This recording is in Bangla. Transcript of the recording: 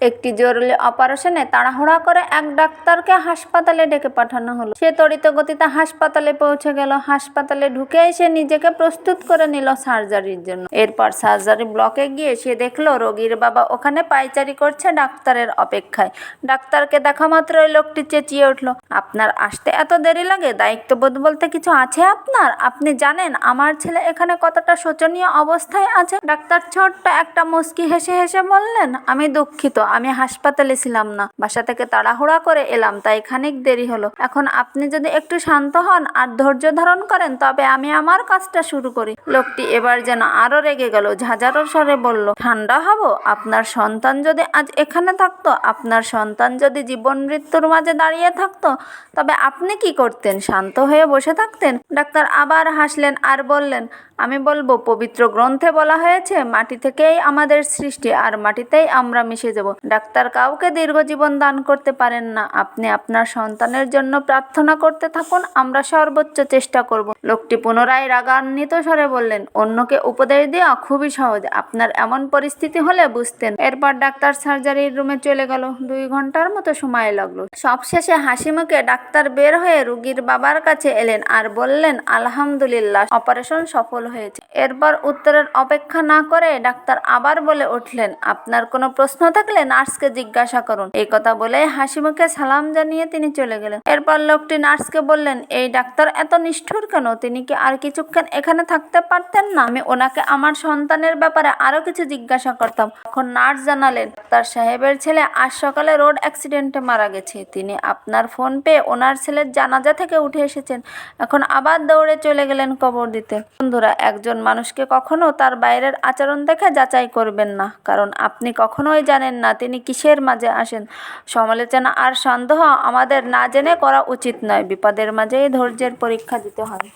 একটি জরুরি অপারেশনে তাড়াহুড়া করে এক ডাক্তারকে হাসপাতালে ডেকে পাঠানো হলো। সে তড়িৎ গতিতে হাসপাতালে পৌঁছে গেল। হাসপাতালে ঢুকেই সে নিজেকে প্রস্তুত করে নিল সার্জারির জন্য। এরপর সার্জারি ব্লকে গিয়ে সে দেখলো রোগীর বাবা ওখানে পায়চারি করছে ডাক্তারের অপেক্ষায়। ডাক্তারকে দেখা মাত্রই লোকটি চেঁচিয়ে উঠল, আপনার আসতে এত দেরি লাগে? দায়িত্ববোধ বলতে কিছু আছে আপনার? আপনি জানেন আমার ছেলে এখানে কতটা শোচনীয় অবস্থায় আছে? ডাক্তার ছোট্ট একটা মুচকি হেসে হেসে বললেন, আমি দুঃখিত, আমি হাসপাতালে ছিলাম না, বাসা থেকে তাড়াহুড়া করে এলাম, তাই খানিক দেরি হলো। এখন আপনি যদি একটু শান্ত হন আর ধৈর্য ধারণ করেন তবে আমি আমার কাজটা শুরু করি। লোকটি এবার যেন আরো রেগে গেল, ঝাঁঝালো স্বরে বলল, ঠান্ডা হব? আপনার সন্তান যদি আজ এখানে থাকতো, আপনার সন্তান যদি জীবন মৃত্যুর মাঝে দাঁড়িয়ে থাকতো, তবে আপনি কি করতেন? শান্ত হয়ে বসে থাকতেন? ডাক্তার আবার হাসলেন আর বললেন, আমি বলবো পবিত্র গ্রন্থে বলা হয়েছে মাটি থেকেই আমাদের সৃষ্টি আর মাটিতেই আমরা মিশে যাব। ডাক্তার কাউকে দীর্ঘ জীবন দান করতে পারেন না। আপনি আপনার সন্তানের জন্য প্রার্থনা করতে থাকুন, আমরা সর্বোচ্চ চেষ্টা করব। লোকটি পুনরায় রাগান্বিত স্বরে বললেন, অন্যকে উপদেশ দেওয়া খুবই সহজ, আপনার এমন পরিস্থিতি হলে বুঝতেন। এরপর ডাক্তার সার্জারির রুমে চলে গেল। 2 ঘন্টার মতো সময় লাগলো। সবশেষে হাসি মুখে ডাক্তার বের হয়ে রোগীর বাবার কাছে এলেন আর বললেন, আলহামদুলিল্লাহ, অপারেশন সফল হয়েছে। এরপর উত্তরের অপেক্ষা না করে ডাক্তার আবার বলে উঠলেন, আপনার কোনো প্রশ্ন থাকলে নার্সকে জিজ্ঞাসা করুন। এই কথা বলে হাসি মুখে সালাম জানিয়ে তিনি চলে গেলেন। এরপর লোকটি নার্সকে বললেন, এই ডাক্তার এত নিষ্ঠুর কেন? তিনি কি আর কিছুক্ষণ এখানে থাকতে পারতেন না? আমি ওনাকে আমার সন্তানের ব্যাপারে আরো কিছু জিজ্ঞাসা করতাম। তখন নার্স জানালেন, ডাক্তার সাহেবের ছেলে আজ সকালে রোড অ্যাক্সিডেন্টে মারা গেছে। তিনি আপনার ফোন পেয়ে ওনার ছেলের জানাজা থেকে উঠে এসেছেন, এখন আবার দৌড়ে চলে গেলেন কবর দিতে। বন্ধুরা, একজন মানুষকে কখনো তার বাইরের আচরণ দেখে যাচাই করবেন না, কারণ আপনি কখনোই জানেন না তিনি কিসের মাঝে আসেন। সমালোচনা আর সন্দেহ আমাদের না জেনে করা উচিত নয়। বিপদের মাঝেই ধৈর্যের পরীক্ষা দিতে হয়।